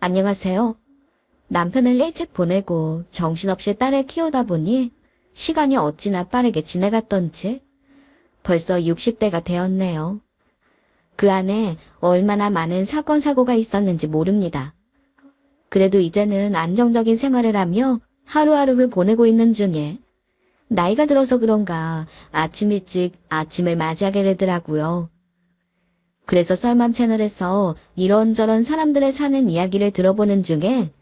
안녕하세요. 남편을 일찍 보내고 정신없이 딸을 키우다 보니 시간이 어찌나 빠르게 지나갔던지 벌써 60대가 되었네요. 그 안에 얼마나 많은 사건, 사고가 있었는지 모릅니다. 그래도 이제는 안정적인 생활을 하며 하루하루를 보내고 있는 중에 나이가 들어서 그런가 아침 일찍 아침을 맞이하게 되더라고요. 그래서 썰맘 채널에서 이런저런 사람들의 사는 이야기를 들어보는 중에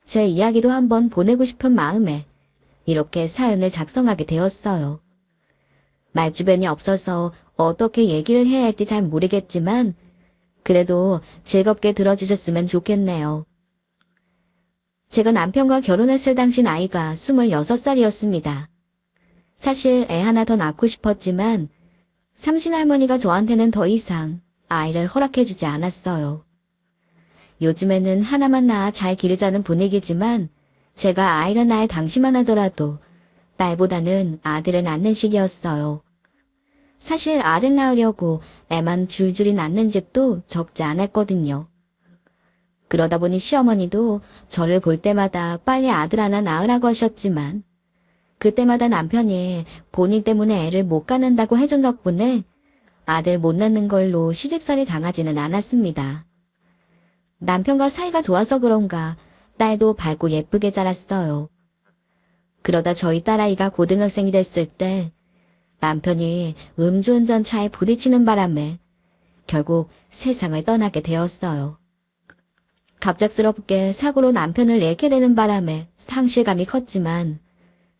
제 이야기도 한번 보내고 싶은 마음에 이렇게 사연을 작성하게 되었어요. 말주변이 없어서 어떻게 얘기를 해야 할지 잘 모르겠지만 그래도 즐겁게 들어주셨으면 좋겠네요. 제가 남편과 결혼했을 당시 나이가 26살이었습니다. 사실 애 하나 더 낳고 싶었지만 삼신할머니가 저한테는 더 이상 아이를 허락해주지 않았어요. 요즘에는 하나만 낳아 잘 기르자는 분위기지만 제가 아이를 낳을 당시만 하더라도 딸보다는 아들을 낳는 시기였어요. 사실 아들 낳으려고 애만 줄줄이 낳는 집도 적지 않았거든요. 그러다 보니 시어머니도 저를 볼 때마다 빨리 아들 하나 낳으라고 하셨지만 그때마다 남편이 본인 때문에 애를 못 갖는다고 해준 덕분에 아들 못 낳는 걸로 시집살이 당하지는 않았습니다. 남편과 사이가 좋아서 그런가 딸도 밝고 예쁘게 자랐어요. 그러다 저희 딸아이가 고등학생이 됐을 때 남편이 음주운전 차에 부딪히는 바람에 결국 세상을 떠나게 되었어요. 갑작스럽게 사고로 남편을 잃게 되는 바람에 상실감이 컸지만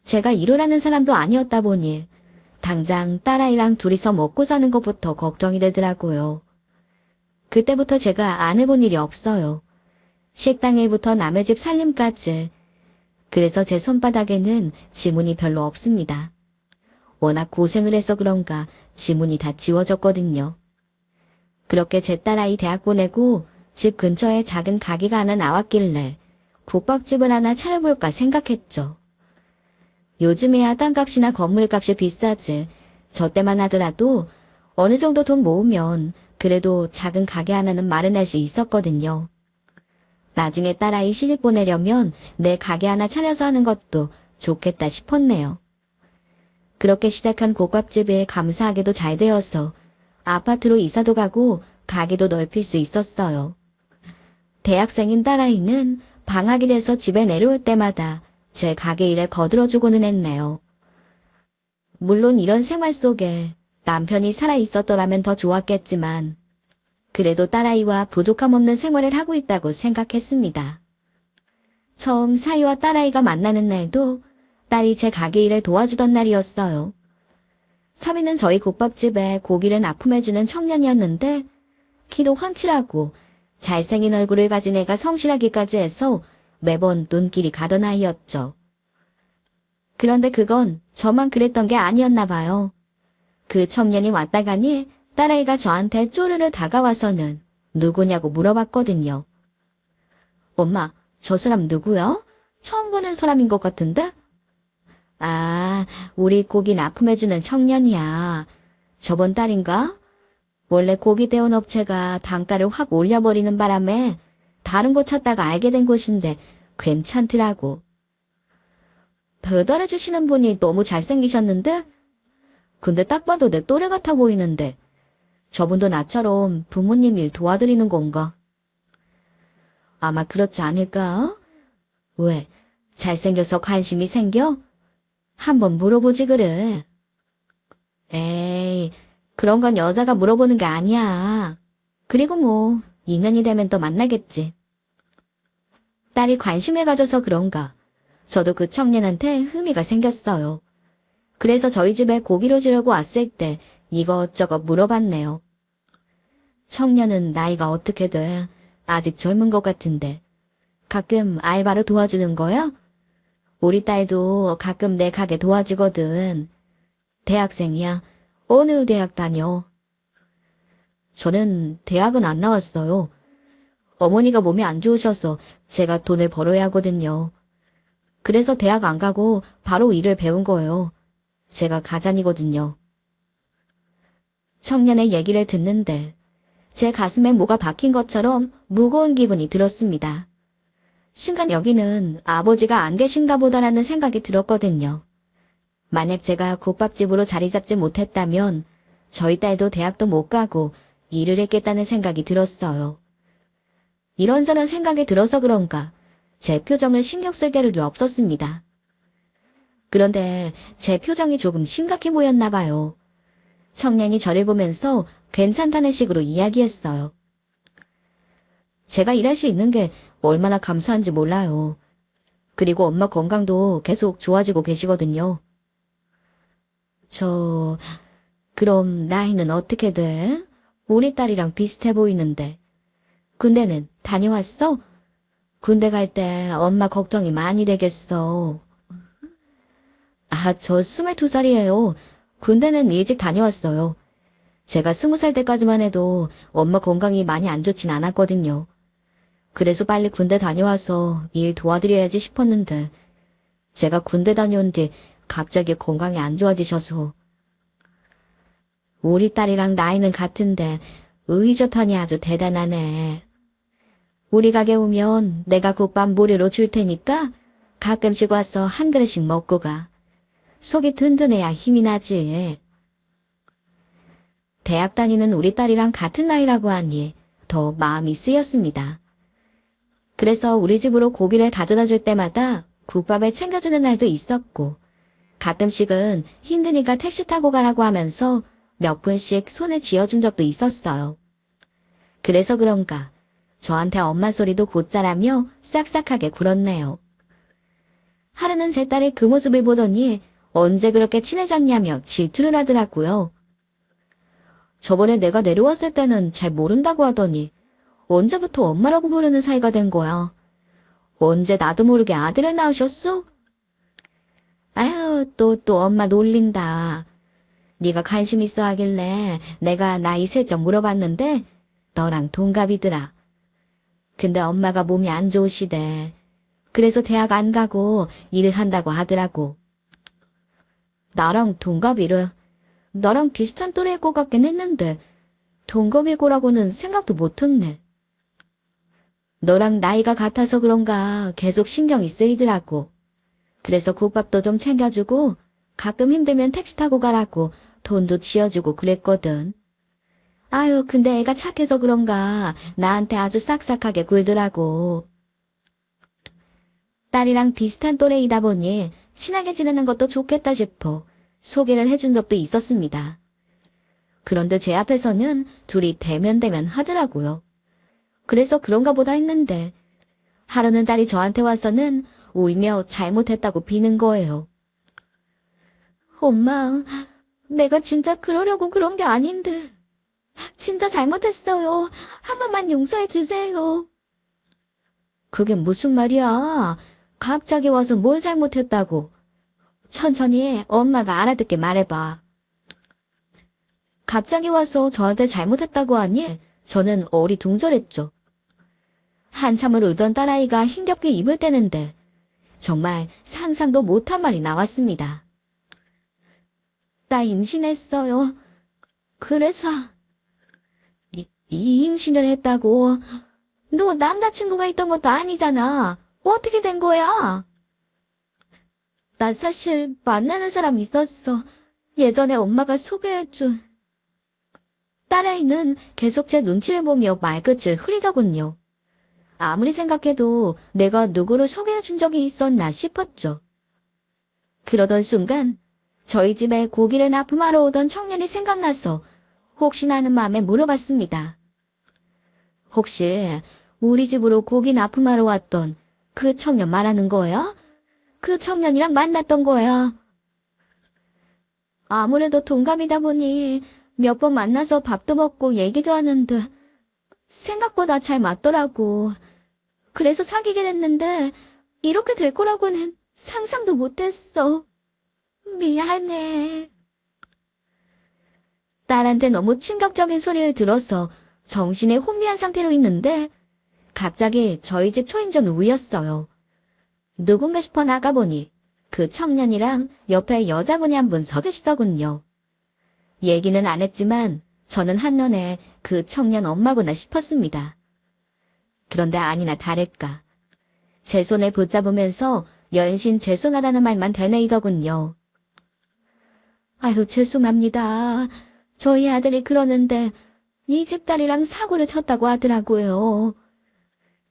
제가 일을 사람도 아니었다 보니 당장 딸아이랑 둘이서 먹고 사는 것부터 걱정이 되더라고요. 그때부터 제가 안 해본 일이 없어요. 식당 일부터 남의 집 살림까지. 그래서 제 손바닥에는 지문이 별로 없습니다. 워낙 고생을 해서 그런가 지문이 다 지워졌거든요. 그렇게 제 딸아이 대학 보내고 집 근처에 작은 가게가 하나 나왔길래 국밥집을 하나 차려볼까 생각했죠. 요즘에야 땅값이나 건물값이 비싸지 저 때만 하더라도 어느 정도 돈 모으면 그래도 작은 가게 하나는 마련할 수 있었거든요. 나중에 딸아이 시집 보내려면 내 가게 하나 차려서 하는 것도 좋겠다 싶었네요. 그렇게 시작한 국밥집이 감사하게도 잘 되어서 아파트로 이사도 가고 가게도 넓힐 수 있었어요. 대학생인 딸아이는 방학이 돼서 집에 내려올 때마다 제 가게 일에 거들어주고는 했네요. 물론 이런 생활 속에 남편이 살아있었더라면 더 좋았겠지만 그래도 딸아이와 부족함 없는 생활을 하고 있다고 생각했습니다. 처음 사위와 딸아이가 만나는 날도 딸이 제 가게 일을 도와주던 날이었어요. 사위는 저희 국밥집에 고기를 납품해주는 청년이었는데 키도 훤칠하고 잘생긴 얼굴을 가진 애가 성실하기까지 해서 매번 눈길이 가던 아이였죠. 그런데 그건 저만 그랬던 게 아니었나 봐요. 그 청년이 왔다 가니 딸아이가 저한테 쪼르르 다가와서는 누구냐고 물어봤거든요. 엄마, 저 사람 누구야? 처음 보는 사람인 것 같은데? 아, 우리 고기 납품해주는 청년이야. 저번 달인가? 원래 고기 대원 업체가 단가를 확 올려버리는 바람에 다른 곳 찾다가 알게 된 곳인데 괜찮더라고. 배달해주시는 분이 너무 잘생기셨는데? 근데 딱 봐도 내 또래 같아 보이는데 저분도 나처럼 부모님 일 도와드리는 건가? 아마 그렇지 않을까? 왜? 잘생겨서 관심이 생겨? 한번 물어보지 그래. 에이, 그런 건 여자가 물어보는 게 아니야. 그리고 뭐 인연이 되면 또 만나겠지. 딸이 관심을 가져서 그런가 저도 그 청년한테 흥미가 생겼어요. 그래서 저희 집에 고기를 주려고 왔을 때 이것저것 물어봤네요. 청년은 나이가 어떻게 돼? 아직 젊은 것 같은데. 가끔 알바로 도와주는 거야? 우리 딸도 가끔 내 가게 도와주거든. 대학생이야. 어느 대학 다녀? 저는 대학은 안 나왔어요. 어머니가 몸이 안 좋으셔서 제가 돈을 벌어야 하거든요. 그래서 대학 안 가고 바로 일을 배운 거예요. 제가 가장이거든요. 청년의 얘기를 듣는데 제 가슴에 뭐가 박힌 것처럼 무거운 기분이 들었습니다. 순간 여기는 아버지가 안 계신가 보다라는 생각이 들었거든요. 만약 제가 국밥집으로 자리 잡지 못했다면 저희 딸도 대학도 못 가고 일을 했겠다는 생각이 들었어요. 이런저런 생각이 들어서 그런가 제 표정을 신경 쓸 겨를이 없었습니다. 그런데 제 표정이 조금 심각해 보였나 봐요. 청년이 저를 보면서 괜찮다는 식으로 이야기했어요. 제가 일할 수 있는 게 얼마나 감사한지 몰라요. 그리고 엄마 건강도 계속 좋아지고 계시거든요. 그럼 나이는 어떻게 돼? 우리 딸이랑 비슷해 보이는데. 군대는 다녀왔어? 군대 갈 때 엄마 걱정이 많이 되겠어. 저 22살이에요. 군대는 일찍 다녀왔어요. 제가 20살 때까지만 해도 엄마 건강이 많이 안 좋진 않았거든요. 그래서 빨리 군대 다녀와서 일 도와드려야지 싶었는데 제가 군대 다녀온 뒤 갑자기 건강이 안 좋아지셔서. 우리 딸이랑 나이는 같은데 의젓하니 아주 대단하네. 우리 가게 오면 내가 국밥 무료로 줄 테니까 가끔씩 와서 한 그릇씩 먹고 가. 속이 든든해야 힘이 나지. 대학 다니는 우리 딸이랑 같은 나이라고 하니 더 마음이 쓰였습니다. 그래서 우리 집으로 고기를 가져다 줄 때마다 국밥을 챙겨주는 날도 있었고 가끔씩은 힘드니까 택시 타고 가라고 하면서 몇 분씩 손을 쥐어준 적도 있었어요. 그래서 그런가 저한테 엄마 소리도 곧잘하며 싹싹하게 굴었네요. 하루는 제 딸의 그 모습을 보더니 언제 그렇게 친해졌냐며 질투를 하더라고요. 저번에 내가 내려왔을 때는 잘 모른다고 하더니 언제부터 엄마라고 부르는 사이가 된 거야. 언제 나도 모르게 아들을 낳으셨어? 아유, 또 엄마 놀린다. 네가 관심 있어 하길래 내가 나이 슬쩍 물어봤는데 너랑 동갑이더라. 근데 엄마가 몸이 안 좋으시대. 그래서 대학 안 가고 일을 한다고 하더라고. 나랑 동갑이래. 나랑 비슷한 또래일 것 같긴 했는데 동갑일 거라고는 생각도 못했네. 너랑 나이가 같아서 그런가 계속 신경이 쓰이더라고. 그래서 국밥도 좀 챙겨주고 가끔 힘들면 택시 타고 가라고 돈도 쥐어주고 그랬거든. 아유, 근데 애가 착해서 그런가 나한테 아주 싹싹하게 굴더라고. 딸이랑 비슷한 또래이다 보니 친하게 지내는 것도 좋겠다 싶어 소개를 해준 적도 있었습니다. 그런데 제 앞에서는 둘이 대면대면 하더라고요. 그래서 그런가 보다 했는데 하루는 딸이 저한테 와서는 울며 잘못했다고 비는 거예요. 엄마, 내가 진짜 그러려고 그런 게 아닌데 진짜 잘못했어요. 한 번만 용서해 주세요. 그게 무슨 말이야? 갑자기 와서 뭘 잘못했다고. 천천히 엄마가 알아듣게 말해봐. 갑자기 와서 저한테 잘못했다고 하니 저는 어리둥절했죠. 한참을 울던 딸아이가 힘겹게 입을 떼는데 정말 상상도 못한 말이 나왔습니다. 나 임신했어요. 그래서 이 임신을 했다고. 너 남자친구가 있던 것도 아니잖아. 어떻게 된 거야? 나 사실 만나는 사람 있었어. 예전에 엄마가 소개해준. 딸아이는 계속 제 눈치를 보며 말끝을 흐리더군요. 아무리 생각해도 내가 누구를 소개해준 적이 있었나 싶었죠. 그러던 순간 저희 집에 고기를 납품하러 오던 청년이 생각나서 혹시나 하는 마음에 물어봤습니다. 혹시 우리 집으로 고기 납품하러 왔던 그 청년 말하는 거야? 그 청년이랑 만났던 거야? 아무래도 동갑이다 보니 몇 번 만나서 밥도 먹고 얘기도 하는데 생각보다 잘 맞더라고. 그래서 사귀게 됐는데 이렇게 될 거라고는 상상도 못했어. 미안해. 딸한테 너무 충격적인 소리를 들어서 정신이 혼미한 상태로 있는데 갑자기 저희 집 초인종 울렸어요. 누군가 싶어 나가보니 그 청년이랑 옆에 여자분이 한 분 서 계시더군요. 얘기는 안 했지만 저는 한눈에 그 청년 엄마구나 싶었습니다. 그런데 아니나 다를까. 제 손을 붙잡으면서 연신 죄송하다는 말만 되뇌이더군요. 아유, 죄송합니다. 저희 아들이 그러는데 이 집딸이랑 사고를 쳤다고 하더라고요.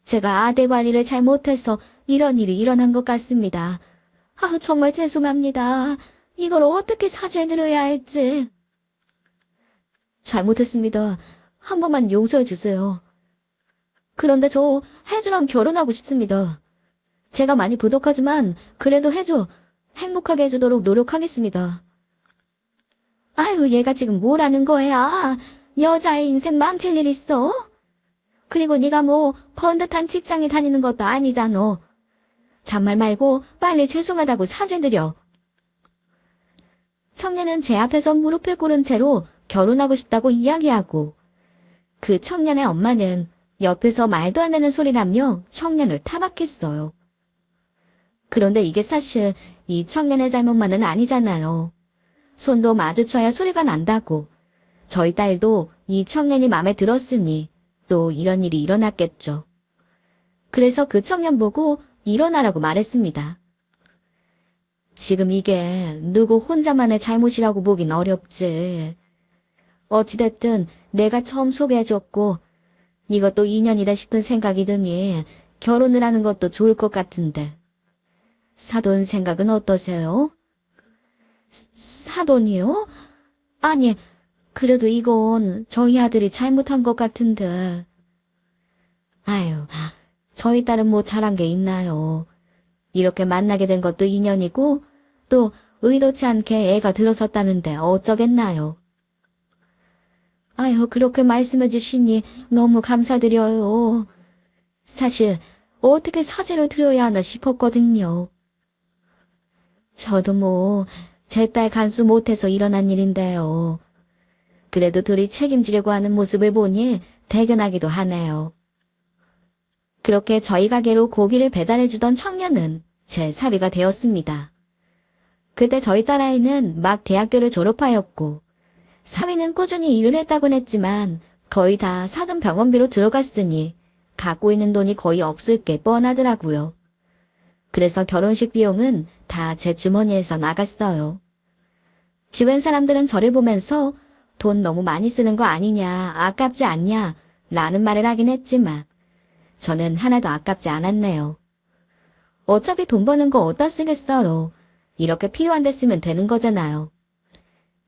제가 아들 관리를 잘못해서 이런 일이 일어난 것 같습니다. 아유, 정말 죄송합니다. 이걸 어떻게 사죄드려야 할지. 잘못했습니다. 한 번만 용서해 주세요. 그런데 저 혜주랑 결혼하고 싶습니다. 제가 많이 부족하지만 그래도 혜주 행복하게 해주도록 노력하겠습니다. 아유, 얘가 지금 뭘 하는 거야? 여자의 인생 망칠 일 있어? 그리고 네가 뭐 번듯한 직장에 다니는 것도 아니잖아. 잔말 말고 빨리 죄송하다고 사죄드려. 청년은 제 앞에서 무릎을 꿇은 채로 결혼하고 싶다고 이야기하고 그 청년의 엄마는 옆에서 말도 안 되는 소리라며 청년을 타박했어요. 그런데 이게 사실 이 청년의 잘못만은 아니잖아요. 손도 마주쳐야 소리가 난다고. 저희 딸도 이 청년이 마음에 들었으니 또 이런 일이 일어났겠죠. 그래서 그 청년 보고 일어나라고 말했습니다. 지금 이게 누구 혼자만의 잘못이라고 보긴 어렵지. 어찌됐든 내가 처음 소개해줬고 이것도 인연이다 싶은 생각이 드니 결혼을 하는 것도 좋을 것 같은데. 사돈 생각은 어떠세요? 사돈이요? 아니, 그래도 이건 저희 아들이 잘못한 것 같은데. 아유, 저희 딸은 뭐 잘한 게 있나요? 이렇게 만나게 된 것도 인연이고 또 의도치 않게 애가 들어섰다는데 어쩌겠나요? 아유, 그렇게 말씀해 주시니 너무 감사드려요. 사실 어떻게 사죄를 드려야 하나 싶었거든요. 저도 뭐 제 딸 간수 못해서 일어난 일인데요. 그래도 둘이 책임지려고 하는 모습을 보니 대견하기도 하네요. 그렇게 저희 가게로 고기를 배달해주던 청년은 제 사위가 되었습니다. 그때 저희 딸아이는 막 대학교를 졸업하였고 사위는 꾸준히 일을 했다곤 했지만 거의 다 사돈 병원비로 들어갔으니 갖고 있는 돈이 거의 없을 게 뻔하더라고요. 그래서 결혼식 비용은 다 제 주머니에서 나갔어요. 주변 사람들은 저를 보면서 돈 너무 많이 쓰는 거 아니냐, 아깝지 않냐 라는 말을 하긴 했지만 저는 하나도 아깝지 않았네요. 어차피 돈 버는 거 어디다 쓰겠어요. 이렇게 필요한 데 쓰면 되는 거잖아요.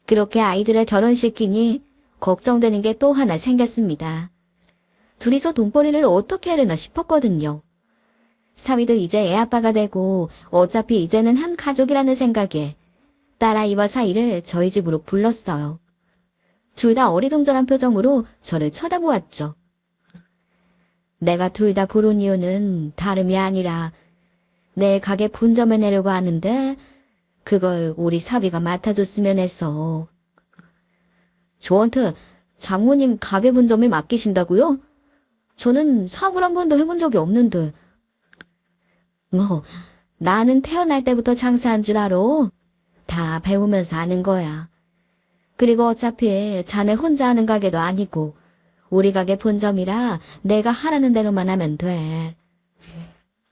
그렇게 아이들을 결혼시키니 걱정되는 게 또 하나 생겼습니다. 둘이서 돈벌이를 어떻게 하려나 싶었거든요. 사위도 이제 애아빠가 되고 어차피 이제는 한 가족이라는 생각에 딸아이와 사이를 저희 집으로 불렀어요. 둘 다 어리둥절한 표정으로 저를 쳐다보았죠. 내가 둘 다 고른 이유는 다름이 아니라 내 가게 분점을 내려고 하는데 그걸 우리 사위가 맡아줬으면 해서. 저한테 장모님 가게 분점을 맡기신다고요? 저는 사업을 한 번도 해본 적이 없는데. 뭐 나는 태어날 때부터 장사한 줄 알아. 다 배우면서 하는 거야. 그리고 어차피 자네 혼자 하는 가게도 아니고 우리 가게 본점이라 내가 하라는 대로만 하면 돼.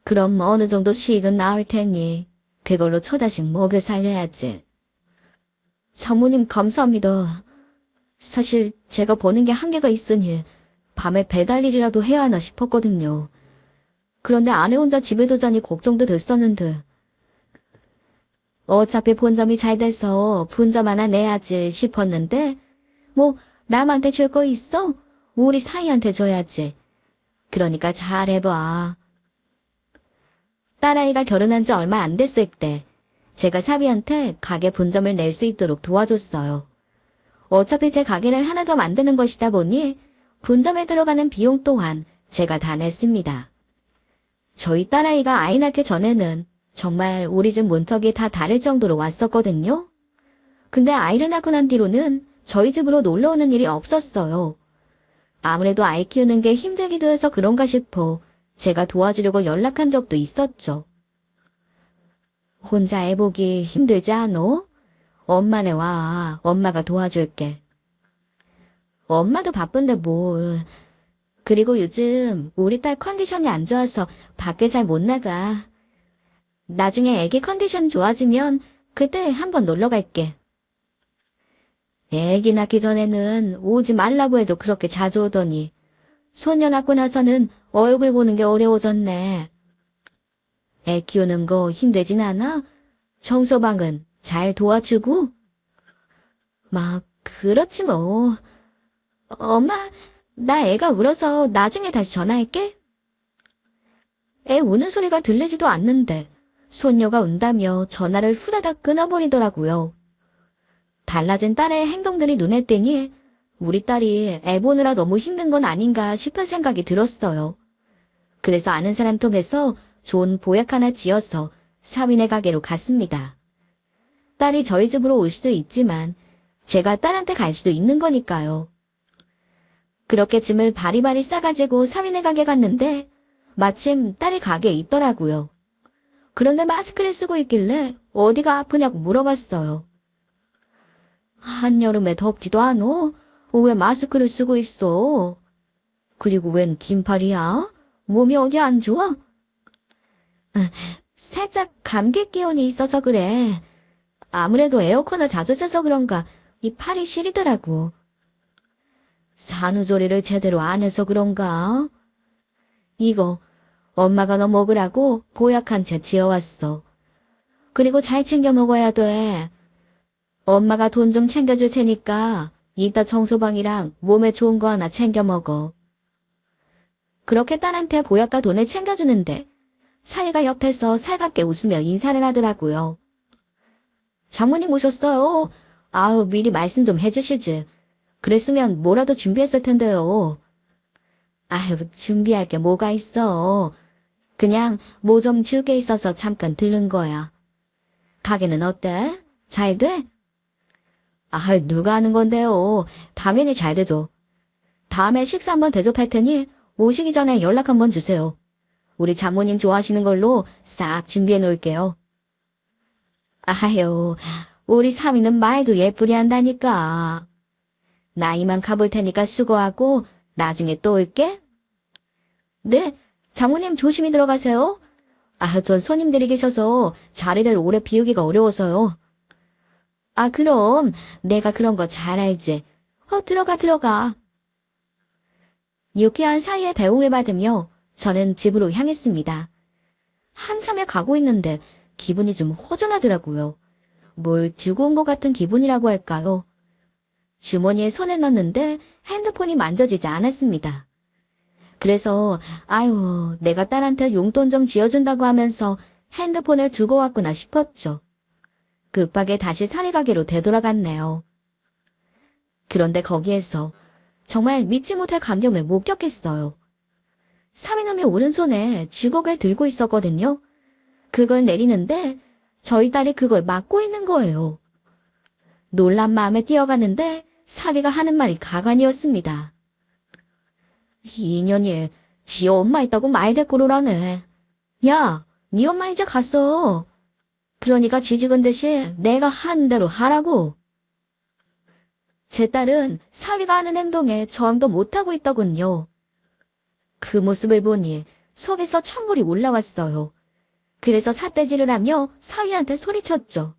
그럼 어느 정도 수익은 나올 테니 그걸로 처자식 먹여 살려야지. 장모님 감사합니다. 사실 제가 버는 게 한계가 있으니 밤에 배달 일이라도 해야 하나 싶었거든요. 그런데 아내 혼자 집에 두자니 걱정도 됐었는데 어차피 본점이 잘 돼서 분점 하나 내야지 싶었는데 뭐 남한테 줄 거 있어? 우리 사이한테 줘야지. 그러니까 잘해봐. 딸아이가 결혼한 지 얼마 안 됐을 때 제가 사위한테 가게 분점을 낼 수 있도록 도와줬어요. 어차피 제 가게를 하나 더 만드는 것이다 보니 분점에 들어가는 비용 또한 제가 다 냈습니다. 저희 딸아이가 아이 낳기 전에는 정말 우리 집 문턱이 다 다를 정도로 왔었거든요. 근데 아이를 낳고 난 뒤로는 저희 집으로 놀러 오는 일이 없었어요. 아무래도 아이 키우는 게 힘들기도 해서 그런가 싶어 제가 도와주려고 연락한 적도 있었죠. 혼자 애 보기 힘들지 않어? 엄마네 와. 엄마가 도와줄게. 엄마도 바쁜데 뭘. 그리고 요즘 우리 딸 컨디션이 안 좋아서 밖에 잘 못 나가. 나중에 애기 컨디션 좋아지면 그때 한번 놀러 갈게. 애기 낳기 전에는 오지 말라고 해도 그렇게 자주 오더니 소녀 낳고 나서는 얼굴 보는 게 어려워졌네. 애 키우는 거 힘들진 않아? 청소방은 잘 도와주고? 막 그렇지 뭐. 엄마, 나 애가 울어서 나중에 다시 전화할게. 애 우는 소리가 들리지도 않는데 손녀가 운다며 전화를 후다닥 끊어버리더라고요. 달라진 딸의 행동들이 눈에 띄니 우리 딸이 애 보느라 너무 힘든 건 아닌가 싶은 생각이 들었어요. 그래서 아는 사람 통해서 좋은 보약 하나 지어서 사위네 가게로 갔습니다. 딸이 저희 집으로 올 수도 있지만 제가 딸한테 갈 수도 있는 거니까요. 그렇게 짐을 바리바리 싸가지고 사위네 가게 갔는데 마침 딸이 가게에 있더라고요. 그런데 마스크를 쓰고 있길래 어디가 아프냐고 물어봤어요. 한여름에 덥지도 않어? 왜 마스크를 쓰고 있어? 그리고 웬 긴팔이야? 몸이 어디 안 좋아? 살짝 감기 기운이 있어서 그래. 아무래도 에어컨을 자주 쐬서 그런가 이 팔이 시리더라고. 산후조리를 제대로 안 해서 그런가? 이거 엄마가 너 먹으라고 보약한 채 지어왔어. 그리고 잘 챙겨 먹어야 돼. 엄마가 돈 좀 챙겨줄 테니까 이따 청소방이랑 몸에 좋은 거 하나 챙겨 먹어. 그렇게 딸한테 보약과 돈을 챙겨주는데 사위가 옆에서 살갑게 웃으며 인사를 하더라고요. 장모님 오셨어요. 아우, 미리 말씀 좀 해주시지. 그랬으면 뭐라도 준비했을 텐데요. 아유, 준비할 게 뭐가 있어. 그냥 뭐 좀 줄 게 있어서 잠깐 들른 거야. 가게는 어때? 잘 돼? 아, 누가 하는 건데요. 당연히 잘 되죠. 다음에 식사 한번 대접할 테니 오시기 전에 연락 한번 주세요. 우리 장모님 좋아하시는 걸로 싹 준비해 놓을게요. 아유, 우리 사위는 말도 예쁘게 한다니까. 나 이만 가볼 테니까 수고하고 나중에 또 올게. 네, 장모님 조심히 들어가세요. 아, 전 손님들이 계셔서 자리를 오래 비우기가 어려워서요. 아, 그럼 내가 그런 거 잘 알지. 들어가. 유쾌한 사이의 배웅을 받으며 저는 집으로 향했습니다. 한참을 가고 있는데 기분이 좀 허전하더라고요. 뭘 두고 온 것 같은 기분이라고 할까요? 주머니에 손을 넣었는데 핸드폰이 만져지지 않았습니다. 그래서 아유, 내가 딸한테 용돈 좀 지어준다고 하면서 핸드폰을 두고 왔구나 싶었죠. 급하게 다시 사리가게로 되돌아갔네요. 그런데 거기에서 정말 믿지 못할 광경을 목격했어요. 사위놈이 오른손에 주걱을 들고 있었거든요. 그걸 내리는데 저희 딸이 그걸 막고 있는 거예요. 놀란 마음에 뛰어가는데 사위가 하는 말이 가관이었습니다. 이 인연이 지 엄마 있다고 말대꾸로라네. 야, 네 엄마 이제 갔어. 그러니까 쥐죽은 듯이 내가 한 대로 하라고. 제 딸은 사위가 하는 행동에 저항도 못하고 있더군요. 그 모습을 보니 속에서 천불이 올라왔어요. 그래서 삿대질을 하며 사위한테 소리쳤죠.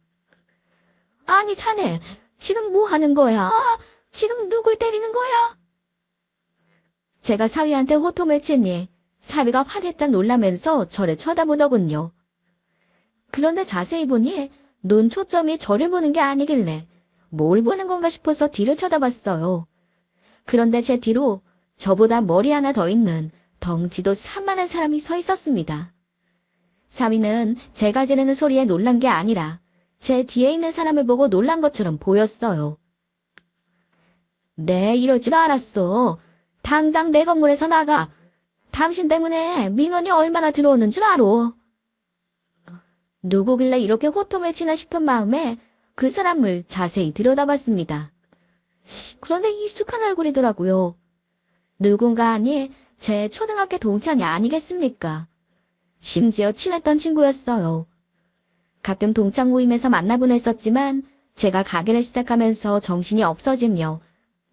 아니 자네, 지금 뭐 하는 거야? 지금 누굴 때리는 거야? 제가 사위한테 호통을 치니 사위가 화들짝 놀라면서 저를 쳐다보더군요. 그런데 자세히 보니 눈 초점이 저를 보는 게 아니길래 뭘 보는 건가 싶어서 뒤를 쳐다봤어요. 그런데 제 뒤로 저보다 머리 하나 더 있는 덩치도 산만한 사람이 서 있었습니다. 사위는 제가 지르는 소리에 놀란 게 아니라 제 뒤에 있는 사람을 보고 놀란 것처럼 보였어요. 네, 이럴 줄 알았어. 당장 내 건물에서 나가. 당신 때문에 민원이 얼마나 들어오는 줄 알아. 누구길래 이렇게 호통을 치나 싶은 마음에 그 사람을 자세히 들여다봤습니다. 그런데 익숙한 얼굴이더라고요. 누군가 아니 제 초등학교 동창이 아니겠습니까? 심지어 친했던 친구였어요. 가끔 동창 모임에서 만나곤 했었지만 제가 가게를 시작하면서 정신이 없어지며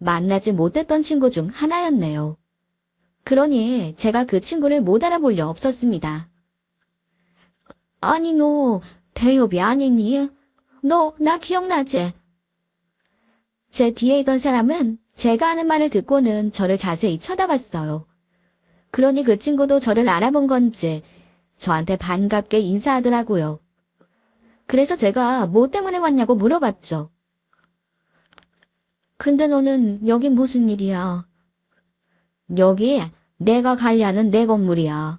만나지 못했던 친구 중 하나였네요. 그러니 제가 그 친구를 못 알아볼 리 없었습니다. 아니, 너 대엽이 아니니? 너 나 기억나지? 제 뒤에 있던 사람은 제가 하는 말을 듣고는 저를 자세히 쳐다봤어요. 그러니 그 친구도 저를 알아본 건지 저한테 반갑게 인사하더라고요. 그래서 제가 뭐 때문에 왔냐고 물어봤죠. 근데 너는 여기 무슨 일이야? 여기 내가 관리하는 내 건물이야.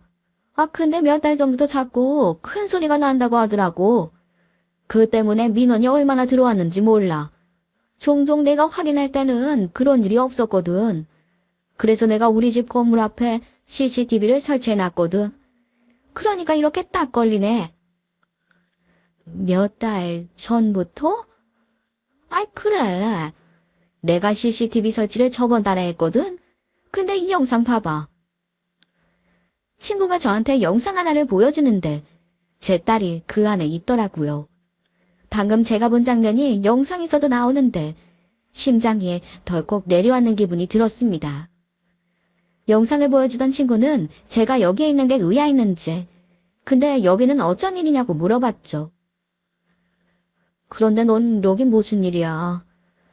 아, 근데 몇 달 전부터 자꾸 큰 소리가 난다고 하더라고. 그 때문에 민원이 얼마나 들어왔는지 몰라. 종종 내가 확인할 때는 그런 일이 없었거든. 그래서 내가 우리 집 건물 앞에 CCTV를 설치해놨거든. 그러니까 이렇게 딱 걸리네. 몇 달 전부터? 아이, 그래. 내가 CCTV 설치를 저번 달에 했거든. 근데 이 영상 봐봐. 친구가 저한테 영상 하나를 보여주는데 제 딸이 그 안에 있더라고요. 방금 제가 본 장면이 영상에서도 나오는데 심장이 덜컥 내려앉는 기분이 들었습니다. 영상을 보여주던 친구는 제가 여기에 있는 게 의아했는지 근데 여기는 어쩐 일이냐고 물어봤죠. 그런데 넌 여기 무슨 일이야?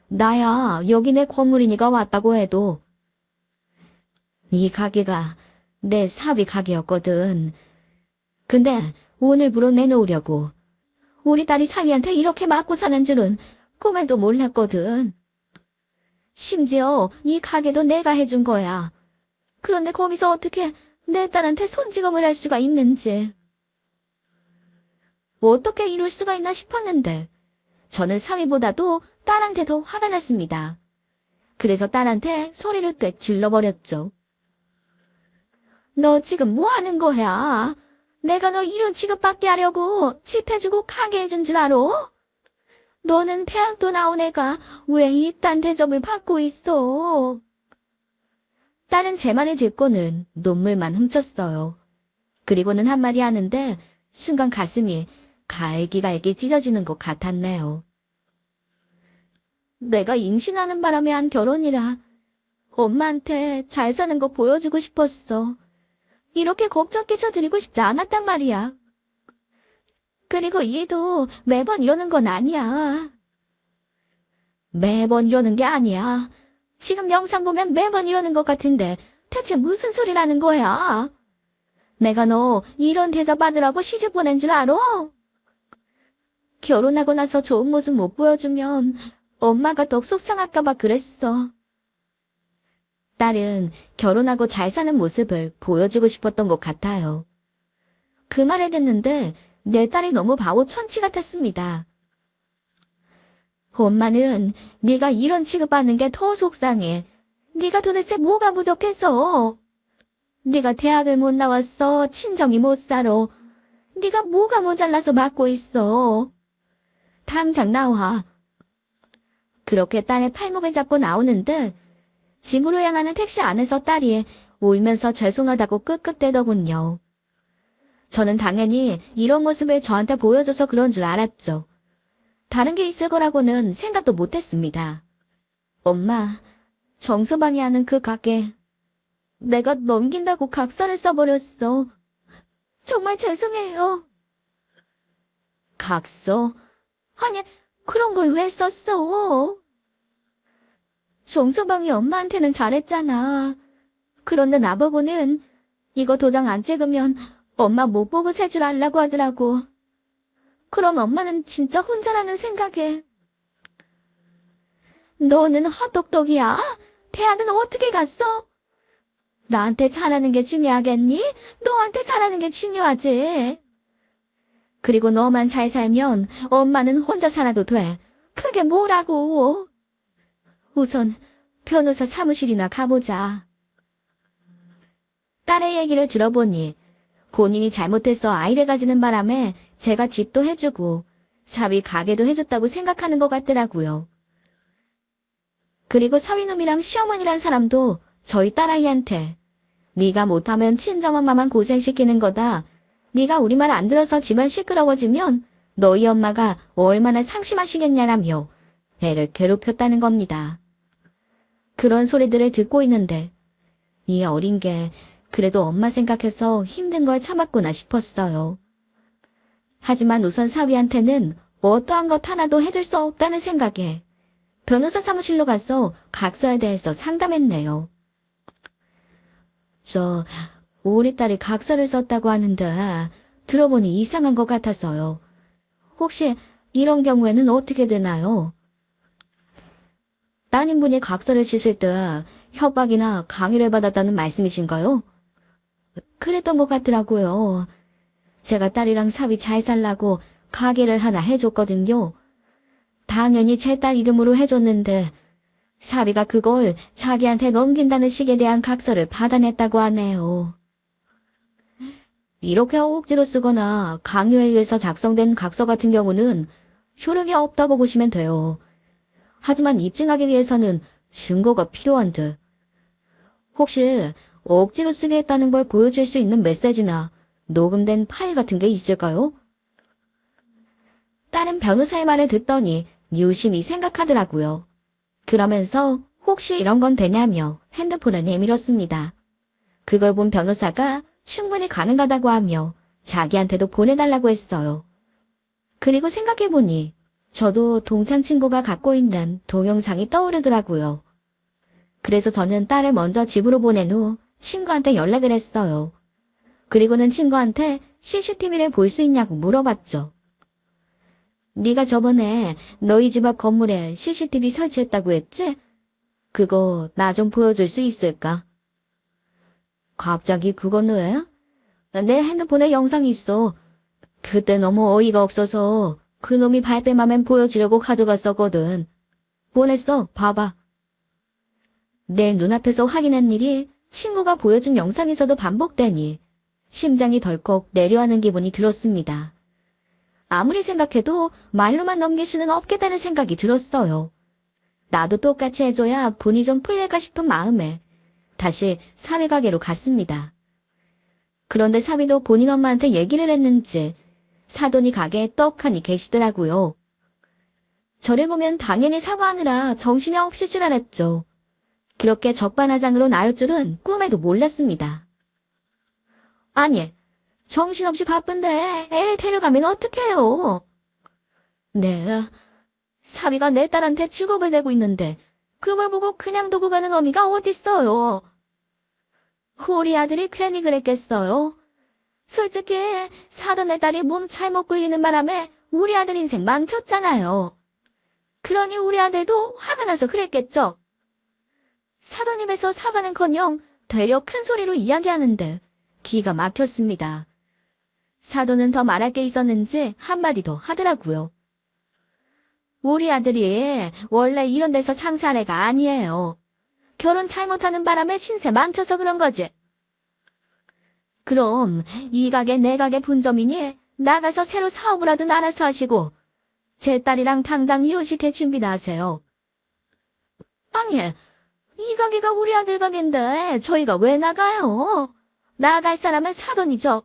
나야 여기 내 건물이니까 왔다고 해도 이 가게가 내 사위 가게였거든. 근데 오늘부로 내놓으려고. 우리 딸이 사위한테 이렇게 맞고 사는 줄은 꿈에도 몰랐거든. 심지어 이 가게도 내가 해준 거야. 그런데 거기서 어떻게 내 딸한테 손찌검을 할 수가 있는지. 어떻게 이럴 수가 있나 싶었는데 저는 사위보다도 딸한테 더 화가 났습니다. 그래서 딸한테 소리를 꽤 질러버렸죠. 너 지금 뭐 하는 거야? 내가 너 이런 취급받게 하려고 집 해주고 가게 해준 줄 알아? 너는 대학도 나온 애가 왜 이딴 대접을 받고 있어? 딸은 제 말을 듣고는 눈물만 훔쳤어요. 그리고는 한마디 하는데 순간 가슴이 갈기갈기 찢어지는 것 같았네요. 내가 임신하는 바람에 한 결혼이라 엄마한테 잘 사는 거 보여주고 싶었어. 이렇게 걱정 끼쳐드리고 싶지 않았단 말이야. 그리고 얘도 매번 이러는 건 아니야. 매번 이러는 게 아니야. 지금 영상 보면 매번 이러는 것 같은데 대체 무슨 소리라는 거야? 내가 너 이런 대접 받으라고 시집 보낸 줄 알아? 결혼하고 나서 좋은 모습 못 보여주면 엄마가 더 속상할까 봐 그랬어. 딸은 결혼하고 잘 사는 모습을 보여주고 싶었던 것 같아요. 그 말을 듣는데 내 딸이 너무 바보 천치 같았습니다. 엄마는 네가 이런 취급받는 게 더 속상해. 네가 도대체 뭐가 부족해서? 네가 대학을 못 나왔어. 친정이 못 살아. 네가 뭐가 모자라서 맞고 있어. 당장 나와. 그렇게 딸의 팔목을 잡고 나오는데 집으로 향하는 택시 안에서 딸이 울면서 죄송하다고 끄끄대더군요. 저는 당연히 이런 모습을 저한테 보여줘서 그런 줄 알았죠. 다른 게 있을 거라고는 생각도 못했습니다. 엄마, 정서방이 하는 그 가게 내가 넘긴다고 각서를 써버렸어. 정말 죄송해요. 각서? 아니, 그런 걸 왜 썼어? 정서방이 엄마한테는 잘했잖아. 그런데 나보고는 이거 도장 안 찍으면 엄마 못 보고 살 줄 알라고 하더라고. 그럼 엄마는 진짜 혼자라는 생각에. 너는 헛똑똑이야? 대학은 어떻게 갔어? 나한테 잘하는 게 중요하겠니? 너한테 잘하는 게 중요하지. 그리고 너만 잘 살면 엄마는 혼자 살아도 돼. 그게 뭐라고. 우선 변호사 사무실이나 가보자. 딸의 얘기를 들어보니 본인이 잘못해서 아이를 가지는 바람에 제가 집도 해주고 사위 가게도 해줬다고 생각하는 것 같더라고요. 그리고 사위놈이랑 시어머니란 사람도 저희 딸아이한테 네가 못하면 친정엄마만 고생시키는 거다. 네가 우리 말 안 들어서 집안 시끄러워지면 너희 엄마가 얼마나 상심하시겠냐라며 애를 괴롭혔다는 겁니다. 그런 소리들을 듣고 있는데 이 어린 게 그래도 엄마 생각해서 힘든 걸 참았구나 싶었어요. 하지만 우선 사위한테는 어떠한 것 하나도 해줄 수 없다는 생각에 변호사 사무실로 가서 각서에 대해서 상담했네요. 우리 딸이 각서를 썼다고 하는데 들어보니 이상한 것 같아서요. 혹시 이런 경우에는 어떻게 되나요? 따님분이 각서를 쓰실 때 협박이나 강요를 받았다는 말씀이신가요? 그랬던 것 같더라고요. 제가 딸이랑 사위 잘 살라고 가게를 하나 해줬거든요. 당연히 제 딸 이름으로 해줬는데 사위가 그걸 자기한테 넘긴다는 식에 대한 각서를 받아냈다고 하네요. 이렇게 억지로 쓰거나 강요에 의해서 작성된 각서 같은 경우는 효력이 없다고 보시면 돼요. 하지만 입증하기 위해서는 증거가 필요한데 혹시 억지로 쓰게 했다는 걸 보여줄 수 있는 메시지나 녹음된 파일 같은 게 있을까요? 딸은 변호사의 말을 듣더니 유심히 생각하더라고요. 그러면서 혹시 이런 건 되냐며 핸드폰을 내밀었습니다. 그걸 본 변호사가 충분히 가능하다고 하며 자기한테도 보내달라고 했어요. 그리고 생각해보니 저도 동창 친구가 갖고 있는 동영상이 떠오르더라고요. 그래서 저는 딸을 먼저 집으로 보낸 후 친구한테 연락을 했어요. 그리고는 친구한테 CCTV를 볼 수 있냐고 물어봤죠. 네가 저번에 너희 집 앞 건물에 CCTV 설치했다고 했지? 그거 나 좀 보여줄 수 있을까? 갑자기 그건 왜? 내 핸드폰에 영상이 있어. 그때 너무 어이가 없어서 그놈이 발뺌하면 보여주려고 가져갔었거든. 보냈어, 봐봐. 내 눈앞에서 확인한 일이 친구가 보여준 영상에서도 반복되니 심장이 덜컥 내려앉는 기분이 들었습니다. 아무리 생각해도 말로만 넘길 수는 없겠다는 생각이 들었어요. 나도 똑같이 해줘야 분이 좀 풀릴까 싶은 마음에 다시 사위 가게로 갔습니다. 그런데 사위도 본인 엄마한테 얘기를 했는지 사돈이 가게에 떡하니 계시더라고요. 저를 보면 당연히 사과하느라 정신이 없을 줄 알았죠. 그렇게 적반하장으로 나올 줄은 꿈에도 몰랐습니다. 아니, 정신없이 바쁜데 애를 데려가면 어떡해요? 네, 사위가 내 딸한테 주걱을 내고 있는데 그걸 보고 그냥 두고 가는 어미가 어딨어요. 우리 아들이 괜히 그랬겠어요. 솔직히 사돈의 딸이 몸 잘못 굴리는 바람에 우리 아들 인생 망쳤잖아요. 그러니 우리 아들도 화가 나서 그랬겠죠. 사돈 입에서 사과는커녕 되려 큰 소리로 이야기하는데 기가 막혔습니다. 사돈은 더 말할 게 있었는지 한마디 더 하더라고요. 우리 아들이 원래 이런 데서 상사할 애가 아니에요. 결혼 잘못하는 바람에 신세 망쳐서 그런 거지. 그럼 이 가게 내 가게 분점이니 나가서 새로 사업을 하든 알아서 하시고 제 딸이랑 당장 이혼시킬 준비나 하세요. 아니, 이 가게가 우리 아들 가게인데 저희가 왜 나가요? 나갈 사람은 사돈이죠.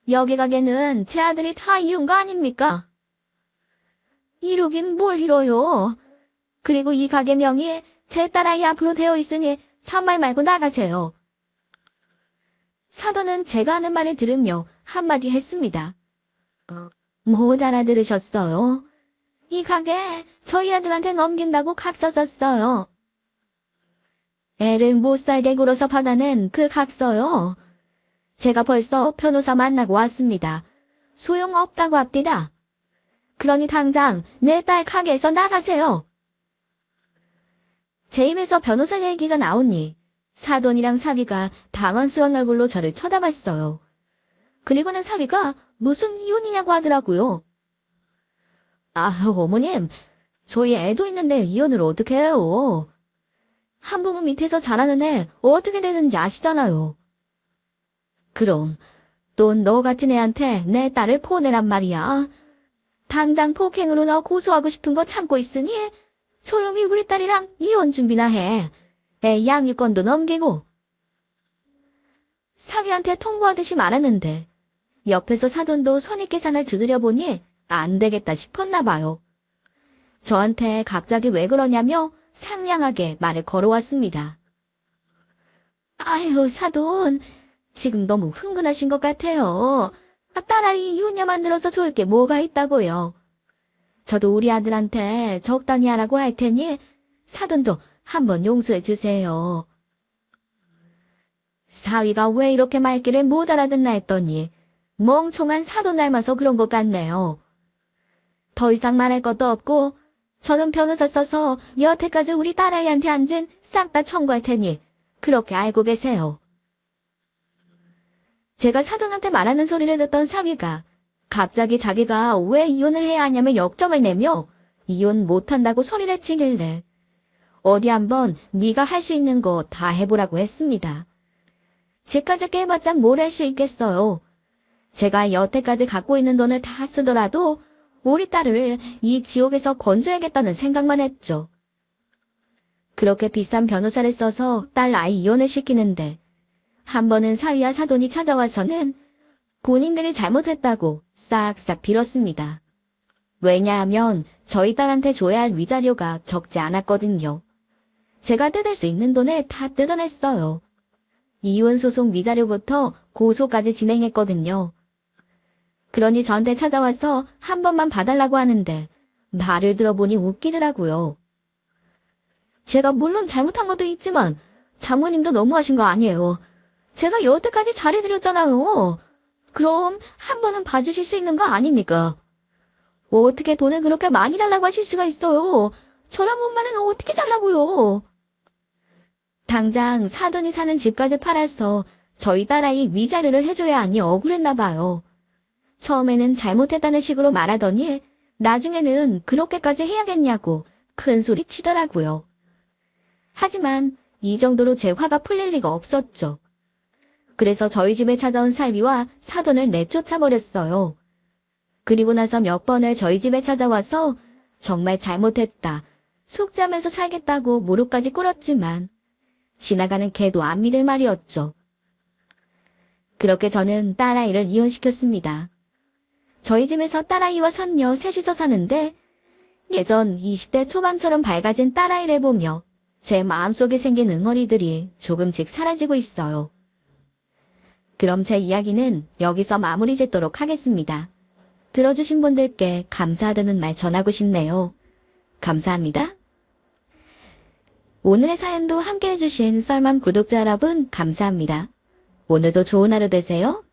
여기 가게는 제 아들이 다 이룬 거 아닙니까? 이루긴 뭘 이뤄요. 그리고 이 가게 명이 제 딸아이 앞으로 되어 있으니 참말 말고 나가세요. 사돈은 제가 하는 말을 들으며 한마디 했습니다. 못 알아들으셨어요? 이 가게 저희 아들한테 넘긴다고 각서 썼어요. 애를 못 살게 굴어서 받아낸 그 각서요. 제가 벌써 변호사 만나고 왔습니다. 소용없다고 합디다. 그러니 당장 내 딸 가게에서 나가세요. 제 입에서 변호사 얘기가 나오니 사돈이랑 사위가 당황스러운 얼굴로 저를 쳐다봤어요. 그리고는 사위가 무슨 이혼이냐고 하더라고요. 어머님, 저희 애도 있는데 이혼을 어떻게 해요? 한부모 밑에서 자라는 애 어떻게 되는지 아시잖아요. 그럼 또 너 같은 애한테 내 딸을 포내란 말이야. 당장 폭행으로 너 고소하고 싶은 거 참고 있으니 소영이 우리 딸이랑 이혼 준비나 해. 애 양육권도 넘기고. 사위한테 통보하듯이 말하는데 옆에서 사돈도 손익계산을 두드려 보니 안 되겠다 싶었나 봐요. 저한테 갑자기 왜 그러냐며 상냥하게 말을 걸어왔습니다. 아유, 사돈. 지금 너무 흥분하신 것 같아요. 딸아이 유녀 만들어서 좋을 게 뭐가 있다고요. 저도 우리 아들한테 적당히 하라고 할 테니 사돈도 한번 용서해 주세요. 사위가 왜 이렇게 말귀를 못 알아듣나 했더니 멍청한 사돈 닮아서 그런 것 같네요. 더 이상 말할 것도 없고 저는 변호사 써서 여태까지 우리 딸아이한테 한 죄 싹 다 청구할 테니 그렇게 알고 계세요. 제가 사돈한테 말하는 소리를 듣던 사위가 갑자기 자기가 왜 이혼을 해야 하냐며 역정을 내며 이혼 못한다고 소리를 치길래 어디 한번 네가 할 수 있는 거 다 해보라고 했습니다. 제까지 깨봤자 뭘 할 수 있겠어요. 제가 여태까지 갖고 있는 돈을 다 쓰더라도 우리 딸을 이 지옥에서 건져야겠다는 생각만 했죠. 그렇게 비싼 변호사를 써서 딸 아이 이혼을 시키는데 한 번은 사위와 사돈이 찾아와서는 본인들이 잘못했다고 싹싹 빌었습니다. 왜냐하면 저희 딸한테 줘야 할 위자료가 적지 않았거든요. 제가 뜯을 수 있는 돈을 다 뜯어냈어요. 이혼 소송 위자료부터 고소까지 진행했거든요. 그러니 저한테 찾아와서 한 번만 봐달라고 하는데 말을 들어보니 웃기더라고요. 제가 물론 잘못한 것도 있지만 장모님도 너무하신 거 아니에요. 제가 여태까지 잘해드렸잖아요. 그럼 한 번은 봐주실 수 있는 거 아닙니까? 어떻게 돈을 그렇게 많이 달라고 하실 수가 있어요? 저랑 엄마는 어떻게 살라고요? 당장 사돈이 사는 집까지 팔아서 저희 딸아이 위자료를 해줘야 하니 억울했나 봐요. 처음에는 잘못했다는 식으로 말하더니 나중에는 그렇게까지 해야겠냐고 큰 소리 치더라고요. 하지만 이 정도로 제 화가 풀릴 리가 없었죠. 그래서 저희 집에 찾아온 사위와 사돈을 내쫓아버렸어요. 그리고 나서 몇 번을 저희 집에 찾아와서 정말 잘못했다, 속죄하면서 살겠다고 무릎까지 꿇었지만 지나가는 개도 안 믿을 말이었죠. 그렇게 저는 딸아이를 이혼시켰습니다. 저희 집에서 딸아이와 손녀 셋이서 사는데 예전 20대 초반처럼 밝아진 딸아이를 보며 제 마음속에 생긴 응어리들이 조금씩 사라지고 있어요. 그럼 제 이야기는 여기서 마무리 짓도록 하겠습니다. 들어주신 분들께 감사하다는 말 전하고 싶네요. 감사합니다. 오늘의 사연도 함께 해주신 썰맘 구독자 여러분 감사합니다. 오늘도 좋은 하루 되세요.